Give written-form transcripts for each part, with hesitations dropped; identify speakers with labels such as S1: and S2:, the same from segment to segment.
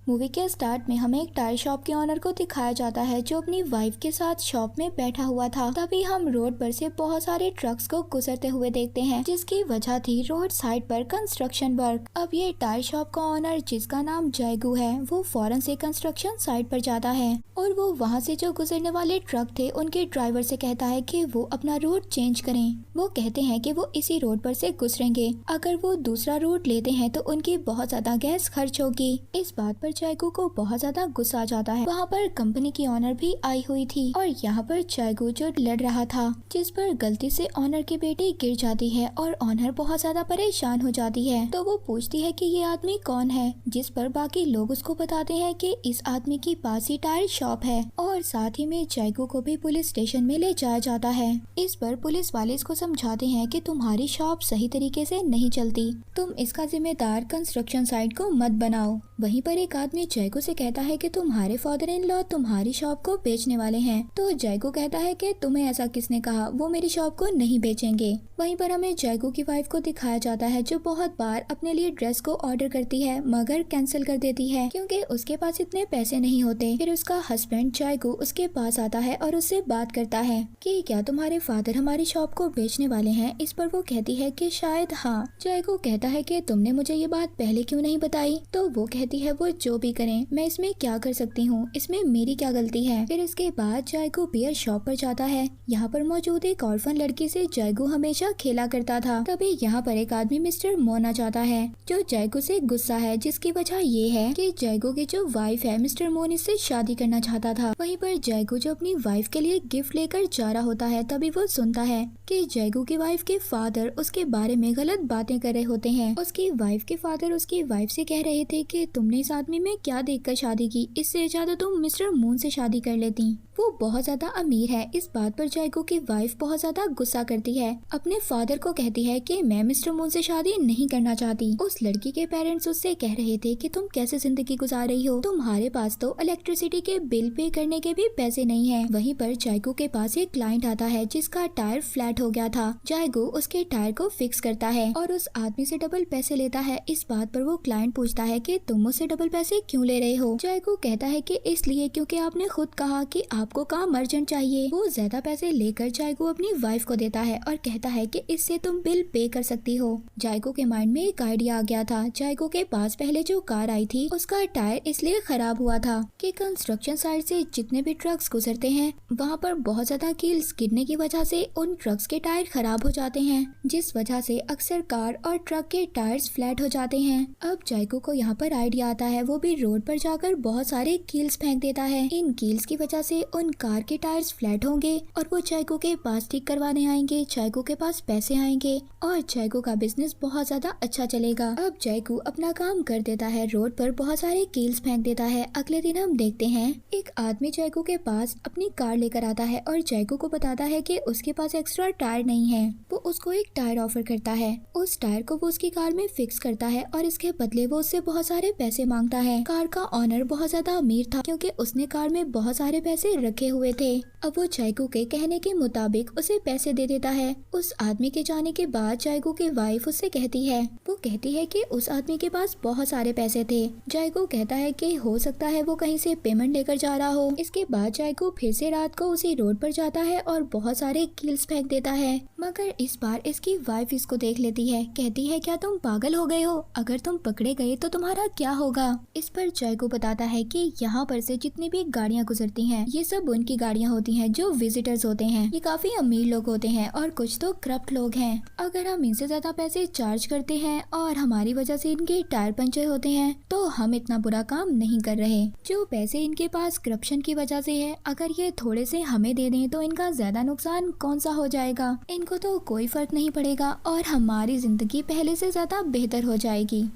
S1: Movie के start में हमें एक टायर शॉप के ऑनर को दिखाया जाता है जो अपनी वाइफ के साथ शॉप में बैठा हुआ था। तभी हम रोड पर से बहुत सारे ट्रक्स को गुजरते हुए देखते हैं, जिसकी वजह थी रोड साइड पर कंस्ट्रक्शन वर्क। अब ये टायर शॉप का ऑनर, जिसका नाम जयगू है, वो फौरन से कंस्ट्रक्शन साइट पर जाता है और वो वहाँ से जो गुजरने वाले ट्रक थे उनके ड्राइवर से कहता है कि वो अपना रूट चेंज करें। वो कहते हैं कि वो इसी रोड पर से गुजरेंगे, अगर वो दूसरा रूट लेते हैं तो उनकी बहुत ज्यादा गैस खर्च होगी। इस बात पर जयगू को बहुत ज्यादा गुस्सा आ जाता है। वहाँ पर कंपनी की ऑनर भी आई हुई थी और यहाँ पर जयगू जो लड़ रहा था, जिस पर गलती से ऑनर की बेटी गिर जाती है और ऑनर बहुत ज्यादा परेशान हो जाती है। तो वो पूछती है कि ये आदमी कौन है, जिस पर बाकी लोग उसको बताते हैं कि इस आदमी की पास ही टायर शॉप है और साथ ही में जयगू को भी पुलिस स्टेशन में ले जाया जाता है। इस पर पुलिस वाले इसको समझाते हैं कि तुम्हारी शॉप सही तरीके से नहीं चलती, तुम इसका जिम्मेदार कंस्ट्रक्शन साइट को मत बनाओ। वहीं पर एक आदमी जयगू से कहता है कि तुम्हारे फादर इन लॉ तुम्हारी शॉप को बेचने वाले हैं। तो जयगू कहता है कि तुम्हें ऐसा किसने कहा, वो मेरी शॉप को नहीं बेचेंगे। वहीं पर हमें जयगू की वाइफ को दिखाया जाता है जो बहुत बार अपने लिए ड्रेस को ऑर्डर करती है मगर कैंसिल कर देती है क्योंकि उसके पास इतने पैसे नहीं होते। फिर उसका हस्बैंड जयगू उसके पास आता है और उससे बात करता है कि क्या तुम्हारे फादर हमारी शॉप को बेचने वाले हैं। इस पर वो कहती है कि शायद हाँ। जयगू कहता है कि तुमने मुझे ये बात पहले क्यों नहीं बताई। तो वो कहती है वो जो भी करें, मैं इसमें क्या कर सकती हूँ, इसमें मेरी क्या गलती है। फिर इसके बाद जयगू बियर शॉप पर जाता है। यहाँ पर मौजूद एक ऑर्फन लड़की से जयगू हमेशा खेला करता था। तभी यहाँ पर एक आदमी मिस्टर मोन आ जाता है जो जयगू से गुस्सा है, जिसकी वजह ये है कि जयगू की जो वाइफ है मिस्टर मोन इससे शादी करना चाहता था। वहीं पर जयगू जो अपनी वाइफ के लिए गिफ्ट लेकर जा रहा होता है, तभी वो सुनता है कि जयगू की वाइफ के फादर उसके बारे में गलत बातें कर रहे होते हैं। उसकी वाइफ के फादर उसकी वाइफ से कह रहे थे कि तुमने इस आदमी में क्या देखकर शादी की, इससे ज्यादा तुम मिस्टर मून से शादी कर लेती, वो बहुत ज्यादा अमीर है। इस बात पर जयगू की वाइफ बहुत ज्यादा गुस्सा करती है, अपने फादर को कहती है कि मैं मिस्टर मून से शादी नहीं करना चाहती। उस लड़की के पेरेंट्स उससे कह रहे थे कि तुम कैसे जिंदगी गुजार रही हो, तुम्हारे पास तो इलेक्ट्रिसिटी के बिल पे करने के भी पैसे नहीं है। वहीं पर जयगू के पास एक क्लाइंट आता है जिसका टायर फ्लैट हो गया था। जयगू उसके टायर को फिक्स करता है और उस आदमी से डबल पैसे लेता है। इस बात पर वो क्लाइंट पूछता है कि तुम मुझसे डबल पैसे क्यों ले रहे हो। जयगू कहता है कि इसलिए क्योंकि आपने खुद कहा कि आपको काम अर्जेंट चाहिए। वो ज्यादा पैसे लेकर जयगू अपनी वाइफ को देता है और कहता है कि इससे तुम बिल पे कर सकती हो। जयगू के माइंड में एक आइडिया आ गया था। जयगू के पास पहले जो कार आई थी उसका टायर इसलिए खराब हुआ था कि कंस्ट्रक्शन साइट से जितने भी ट्रक्स गुजरते हैं वहाँ पर बहुत ज्यादा कील्स गिरने की वजह से उन ट्रक्स के टायर खराब हो जाते हैं, जिस वजह से अक्सर कार और ट्रक के टायर्स फ्लैट हो जाते हैं। अब जयगू को यहाँ पर आइडिया आता है, वो भी रोड पर जाकर बहुत सारे कील्स फेंक देता है। इन कील्स की वजह से उन कार के टायर्स फ्लैट होंगे और वो जयगू के पास ठीक करवाने आएंगे। जयगू के पास पैसे आएंगे और जयगू का बिजनेस बहुत ज्यादा अच्छा चलेगा। अब जयगू अपना काम कर देता है, रोड पर बहुत सारे कील्स फेंक देता है। अगले दिन हम देखते हैं एक आदमी जयगू के पास अपनी कार लेकर आता है और जयगू को बताता है कि उसके पास एक्स्ट्रा टायर नहीं है। वो उसको एक टायर ऑफर करता है, उस टायर को वो उसकी कार में फिक्स करता है और इसके बदले वो उससे बहुत सारे पैसे मांगता है। कार का ऑनर बहुत ज्यादा अमीर था क्योंकि उसने कार में बहुत सारे पैसे रखे हुए थे। अब वो जयगू के कहने के मुताबिक उसे पैसे दे देता है। उस आदमी के जाने के बाद जयगू की वाइफ उससे कहती है, वो कहती है कि उस आदमी के पास बहुत सारे पैसे थे। जयगू कहता है कि हो सकता है वो कहीं से पेमेंट लेकर जा रहा हो। इसके बाद जयगू फिर से रात को उसी रोड पर जाता है और बहुत सारे कील्स फेंक देता है, मगर इस बार इसकी वाइफ इसको देख लेती है। कहती है क्या तुम पागल हो गए हो, अगर तुम पकड़े गए तो तुम्हारा क्या होगा। इस पर जयगू बताता है कि यहाँ पर से जितनी भी गाड़ियाँ गुजरती हैं ये सब उनकी गाड़ियाँ होती हैं जो विजिटर्स होते हैं। ये काफी अमीर लोग होते हैं और कुछ तो करप्ट लोग हैं। अगर हम इनसे ज्यादा पैसे चार्ज करते हैं और हमारी वजह से इनके टायर पंचर होते हैं तो हम इतना बुरा काम नहीं कर रहे। जो पैसे इनके पास करप्शन की वजह से है, अगर ये थोड़े से हमें दे दें तो इनका ज्यादा नुकसान कौन सा हो जाएगा। इनको तो कोई फर्क नहीं पड़ेगा और हमारी जिंदगी पहले से ज्यादा बेहतर हो जाएगी।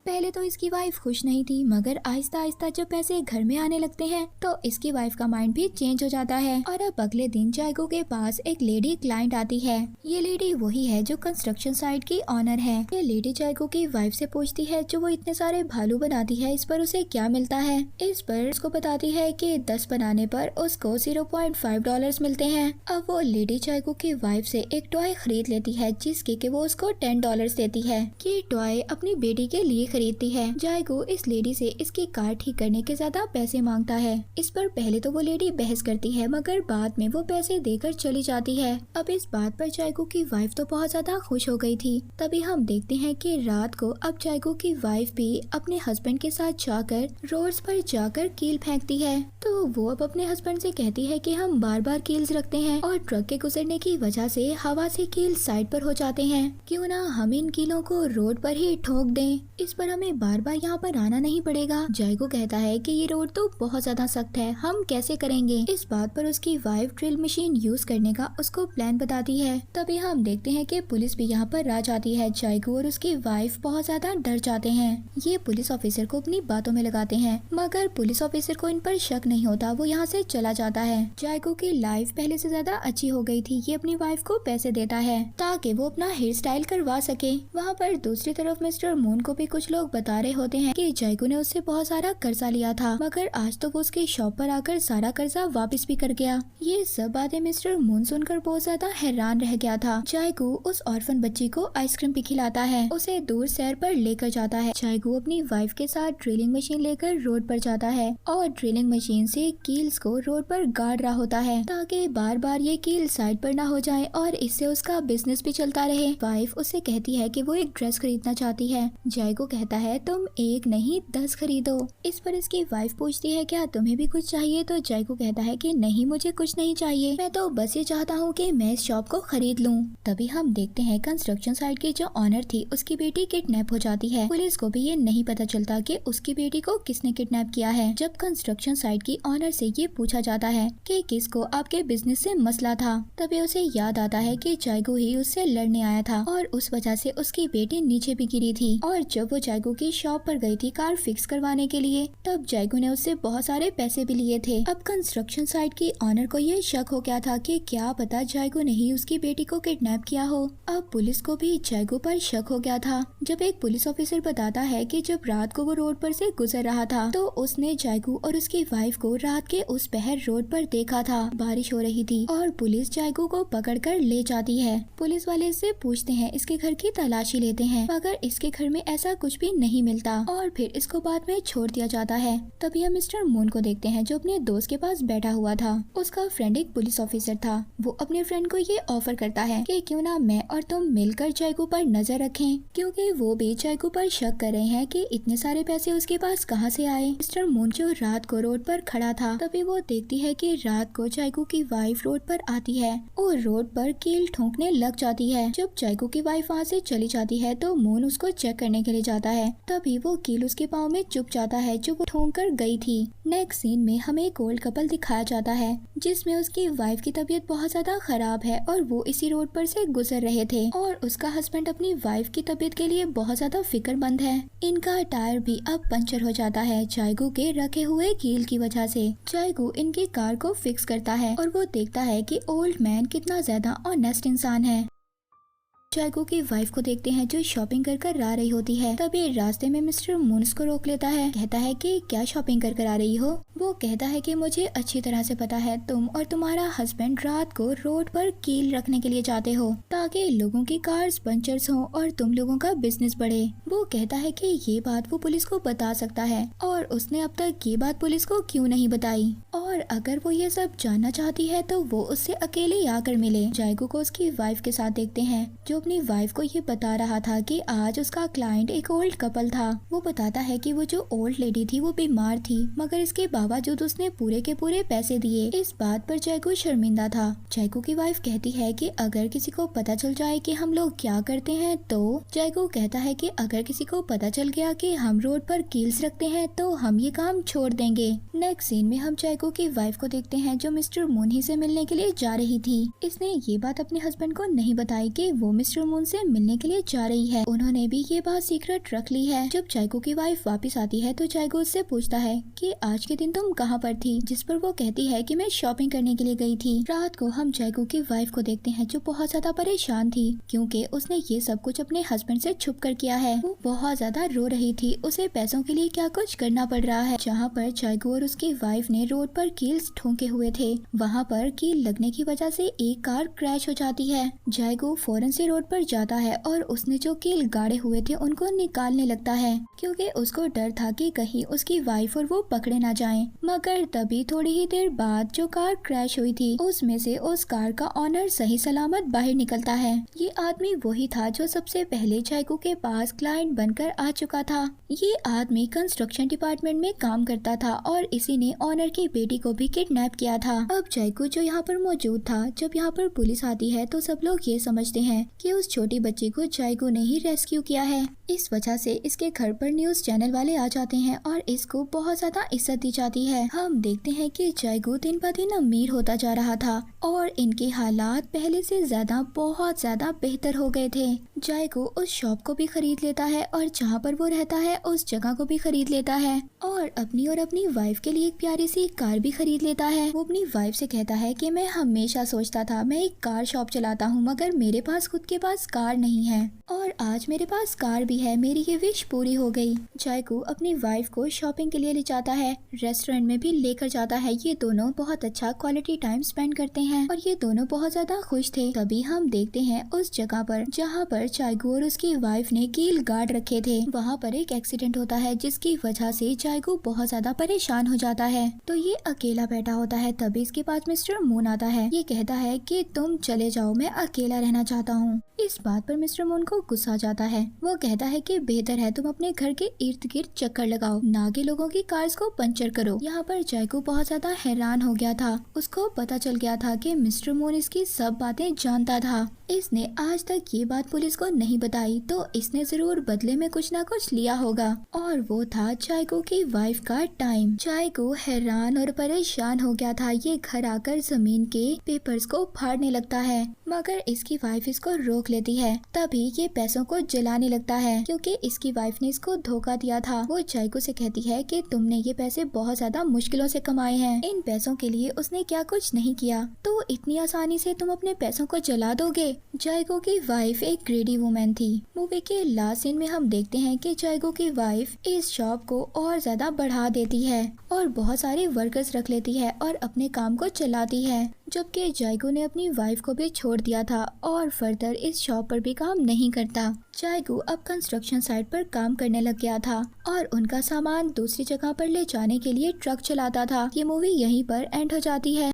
S1: पहले तो इसकी वाइफ खुश नहीं थी, मगर आहिस्ता आहिस्ता जब पैसे घर में आने लगते हैं तो इसकी वाइफ का माइंड भी चेंज हो जाता है। और अब अगले दिन जयगू के पास एक लेडी क्लाइंट आती है। ये लेडी वही है जो कंस्ट्रक्शन साइट की ऑनर है। ये लेडी जयगू की वाइफ से पूछती है जो वो इतने सारे भालू बनाती है इस पर उसे क्या मिलता है। इस पर उसको बताती है कि 10 बनाने पर उसको $0.5 मिलते हैं। अब वो लेडी जयगू की वाइफ से एक टॉय खरीद लेती है जिसके कि वो उसको $10 देती है। ये टॉय अपनी बेटी के लिए खरीदती है। जायगो इस लेडी से इसकी कार ठीक करने के ज्यादा पैसे मांगता है। इस पर पहले तो वो लेडी बहस करती है, मगर बाद में वो पैसे देकर चली जाती है। अब इस बात पर जायगो की वाइफ तो बहुत ज्यादा खुश हो गई थी। तभी हम देखते हैं कि रात को अब जायगो की वाइफ भी अपने हस्बैंड के साथ जाकर रोड्स पर जाकर कील फेंकती है। तो वो अब अपने हस्बैंड से कहती है कि हम बार बार कील्स रखते हैं और ट्रक के गुजरने की वजह से हवा से कील साइड पर हो जाते हैं। क्यों ना हम इन कीलों को रोड पर ही ठोक दें, इस पर हमें बार बार यहाँ पर आना नहीं पड़ेगा। जायगो कहता है कि ये रोड तो बहुत ज्यादा सख्त है, हम कैसे करेंगे। इस बात पर उसकी वाइफ ड्रिल मशीन यूज करने का उसको प्लान बताती है। तभी हम देखते हैं कि पुलिस भी यहाँ पर आ जाती है। जायगो और उसकी वाइफ बहुत ज्यादा डर जाते हैं। ये पुलिस ऑफिसर को अपनी बातों में लगाते हैं, मगर पुलिस ऑफिसर को इन पर शक नहीं होता। वो यहाँ से चला जाता है। जायगो की लाइफ पहले से ज्यादा अच्छी हो गई थी। ये अपनी वाइफ को पैसे देता है ताकि वो अपना हेयर स्टाइल करवा सके। वहाँ पर दूसरी तरफ मिस्टर मून को भी कुछ लोग बता रहे होते हैं कि जायगो ने उससे बहुत सारा कर्जा लिया था, मगर आज तो वो उसकी शॉप पर आकर सारा कर्जा वापस भी कर गया। ये सब बातें मिस्टर मून सुनकर बहुत ज्यादा हैरान रह गया था। जायगो उस ऑर्फन बच्ची को आइसक्रीम भी खिलाता है, उसे दूर सैर पर लेकर जाता है। जायगो अपनी वाइफ के साथ ड्रिलिंग मशीन लेकर रोड पर जाता है और ड्रिलिंग मशीन से कील्स को रोड पर गाड़ रहा होता है ताकि बार बार ये कील साइड पर ना हो जाए और इससे उसका बिजनेस भी चलता रहे। वाइफ उससे कहती है कि वो एक ड्रेस खरीदना चाहती है। जायगो कहता है तुम एक नहीं 10 खरीदो। इस पर इसकी वाइफ पूछती है क्या तुम्हें भी कुछ चाहिए, तो जायगो कहता है कि नहीं मुझे कुछ नहीं चाहिए, मैं तो बस ये चाहता हूँ कि मैं इस शॉप को खरीद लूँ। तभी हम देखते हैं कंस्ट्रक्शन साइट की जो ऑनर थी उसकी बेटी किडनैप हो जाती है। पुलिस को भी ये नहीं पता चलता कि उसकी बेटी को किसने किडनैप किया है। जब कंस्ट्रक्शन साइट की ऑनर से ये पूछा जाता है कि किसको आपके बिजनेस से मसला था, तभी उसे याद आता है कि जायगो ही उससे लड़ने आया था और उस वजह से उसकी बेटी नीचे भी गिरी थी। और जब वो जायगो की शॉप पर गई थी कार फिक्स करवाने के लिए, तब जायगो ने उससे बहुत सारे पैसे भी लिए थे। अब कंस्ट्रक्शन साइट की ऑनर को ये शक हो गया था कि क्या पता जायगो ने ही उसकी बेटी को किडनैप किया हो। अब पुलिस को भी जायगो पर शक हो गया था। जब एक पुलिस ऑफिसर बताता है कि जब रात को वो रोड पर से गुजर रहा था तो उसने जायगो और उसकी वाइफ को रात के उस पहर रोड पर देखा था। बारिश हो रही थी और पुलिस जायगो को पकड़कर ले जाती है। पुलिस वाले से पूछते हैं, इसके घर की तलाशी लेते हैं, मगर इसके घर में ऐसा कुछ भी नहीं मिलता और फिर इसको बाद में छोड़ दिया जाता है। तभी हम मिस्टर मून को देखते हैं जो अपने दोस्त के पास बैठा हुआ था। उसका फ्रेंड एक पुलिस ऑफिसर था। वो अपने फ्रेंड को ये ऑफर करता है कि क्यों ना मैं और तुम मिलकर जायगो पर नजर रखें, क्योंकि वो भी जायगो पर शक कर रहे हैं कि इतने सारे पैसे उसके पास कहाँ से आए। मिस्टर मून जो रात को रोड पर खड़ा था, तभी वो देखती है कि रात को जायगो की वाइफ रोड पर आती है और रोड पर कील ठोंकने लग जाती है। जब जायगो की वाइफ वहाँ से चली जाती है तो मून उसको चेक करने के लिए जाता है। तभी वो कील उसके पाँव में चुभ जाता है जो वो ठोंक कर गई थी। नेक्स्ट सीन में हमें एक ओल्ड कपल दिखाया जाता है जिसमें उसकी वाइफ की तबीयत बहुत ज्यादा खराब है और वो इसी रोड पर से गुजर रहे थे और उसका हस्बैंड अपनी वाइफ की तबीयत के लिए बहुत ज्यादा फिक्रमंद है। इनका टायर भी अब पंचर हो जाता है जायगो के रखे हुए कील की वजह से। जायगो इनकी कार को फिक्स करता है और वो देखता है कि ओल्ड मैन कितना ज्यादा ऑनेस्ट इंसान है। जायगो की वाइफ को देखते हैं जो शॉपिंग कर कर आ रही होती है। तभी रास्ते में मिस्टर मून उसको रोक लेता है, कहता है कि क्या शॉपिंग कर कर आ रही हो। वो कहता है कि मुझे अच्छी तरह से पता है तुम और तुम्हारा हस्बैंड रात को रोड पर कील रखने के लिए जाते हो ताकि लोगों की कार्स पंचर्स हो और तुम लोगों का बिजनेस बढ़े। वो कहता है कि ये बात वो पुलिस को बता सकता है और उसने अब तक ये बात पुलिस को क्यों नहीं बताई, और अगर वो ये सब जानना चाहती है तो वो उससे अकेले आकर मिले। जायगो को उसकी वाइफ के साथ देखते हैं जो अपनी वाइफ को ये बता रहा था कि आज उसका क्लाइंट एक ओल्ड कपल था। वो बताता है कि वो जो ओल्ड लेडी थी वो बीमार थी, मगर इसके बावजूद उसने पूरे के पूरे पैसे दिए। इस बात पर जायगो शर्मिंदा था। जायगो की वाइफ कहती है कि अगर किसी को पता चल जाए कि हम लोग क्या करते हैं तो जायगो कहता है कि अगर किसी को पता चल गया कि हम रोड पर कील्स रखते हैं तो हम ये काम छोड़ देंगे। नेक्स्ट सीन में हम जायगो की वाइफ को देखते हैं जो मिस्टर मून ही से मिलने के लिए जा रही थी। इसने ये बात अपने हस्बैंड को नहीं बताई कि वो मिस्टर मून से मिलने के लिए जा रही है। उन्होंने भी ये बात सीक्रेट रख ली है। जब जायगो की वाइफ वापस आती है तो जायगो उससे पूछता है कि आज के दिन तुम कहाँ पर थी, जिस पर वो कहती है कि मैं शॉपिंग करने के लिए गई थी। रात को हम जायगो की वाइफ को देखते हैं जो बहुत ज्यादा परेशान थी क्योंकि उसने ये सब कुछ अपने हस्बैंड से छुप कर किया है। वो बहुत ज्यादा रो रही थी, उसे पैसों के लिए क्या कुछ करना पड़ रहा है। जहाँ पर जायगो और उसकी वाइफ ने रोड पर कील्स ठोके हुए थे। वहाँ पर कील लगने की वजह से एक कार क्रैश हो जाती है। जायगो फौरन से रोड पर जाता है और उसने जो कील गाड़े हुए थे उनको निकालने लगता है, क्योंकि उसको डर था कि कहीं उसकी वाइफ और वो पकड़े ना जाएं। मगर तभी थोड़ी ही देर बाद जो कार क्रैश हुई थी उसमें से उस कार का ऑनर सही सलामत बाहर निकलता है। ये आदमी वही था जो सबसे पहले जायगो के पास क्लाइंट बनकर आ चुका था। ये आदमी कंस्ट्रक्शन डिपार्टमेंट में काम करता था और इसी ने ऑनर की बेटी को भी किडनैप किया था। अब जायगो जो यहाँ पर मौजूद था, जब यहाँ पर पुलिस आती है तो सब लोग ये समझते हैं कि उस छोटी बच्ची को जायगो ने ही रेस्क्यू किया है। इस वजह से इसके घर पर न्यूज चैनल वाले आ जाते हैं और इसको बहुत ज्यादा इज्जत दी जाती है। हम देखते हैं कि जायगो दिन ब दिन अमीर होता जा रहा था और इनके हालात पहले से ज्यादा बहुत ज्यादा बेहतर हो गए थे। जायगो उस शॉप को भी खरीद लेता है और जहाँ पर वो रहता है उस जगह को भी खरीद लेता है और अपनी वाइफ के लिए एक प्यारी सी कार भी खरीद लेता है। वो अपनी वाइफ से कहता है कि मैं हमेशा सोचता था मैं एक कार शॉप चलाता हूँ, मगर मेरे पास खुद के पास कार नहीं है और आज मेरे पास कार भी है। मेरी ये विश पूरी हो गई। जायगो अपनी वाइफ को शॉपिंग के लिए ले जाता है, रेस्टोरेंट में भी लेकर जाता है। ये दोनों बहुत अच्छा क्वालिटी टाइम स्पेंड करते हैं और ये दोनों बहुत ज्यादा खुश थे। तभी हम देखते हैं उस जगह पर जहाँ पर जायगो और उसकी वाइफ ने कील गार्ड रखे थे, वहाँ पर एक एक्सीडेंट होता है जिसकी वजह से जायगो बहुत ज्यादा परेशान हो जाता है। तो ये अकेला बैठा होता है। तभी इसके पास मिस्टर मून आता है। ये कहता है कि तुम चले जाओ, मैं अकेला रहना चाहता हूँ। इस बात पर मिस्टर मून को गुस्सा आ जाता है। वो कहता है कि बेहतर है तुम अपने घर के इर्द गिर्द चक्कर लगाओ, ना कि लोगों की कार्स को पंचर करो। यहाँ पर जायगो बहुत ज्यादा हैरान हो गया था। उसको पता चल गया था कि मिस्टर मून इसकी सब बातें जानता था। इसने आज तक ये बात पुलिस को नहीं बताई, तो इसने जरूर बदले में कुछ ना कुछ लिया होगा और वो था जायगो की वाइफ का टाइम। जायगो हैरान और परेशान हो गया था। ये घर आकर जमीन के पेपर्स को फाड़ने लगता है, मगर इसकी वाइफ इसको रोक लेती है। तभी ये पैसों को जलाने लगता है, क्योंकि इसकी वाइफ ने इसको धोखा दिया था। वो जायगो से कहती है कि तुमने ये पैसे बहुत ज्यादा मुश्किलों से कमाए हैं, इन पैसों के लिए उसने क्या कुछ नहीं किया, तो इतनी आसानी से तुम अपने पैसों को जला दोगे। जायगो की वाइफ एक ग्रेडी वुमेन थी। मूवी के लास्ट सीन में हम देखते हैं कि जायगो की वाइफ इस शॉप को और ज्यादा बढ़ा देती है और बहुत सारे वर्कर्स रख लेती है और अपने काम को चलाती है, जबकि जायगो ने अपनी वाइफ को भी छोड़ दिया था और फर्दर इस शॉप पर भी काम नहीं करता। जायगो अब कंस्ट्रक्शन साइट पर काम करने लग गया था और उनका सामान दूसरी जगह पर ले जाने के लिए ट्रक चलाता था। ये मूवी यहीं पर एंड हो जाती है।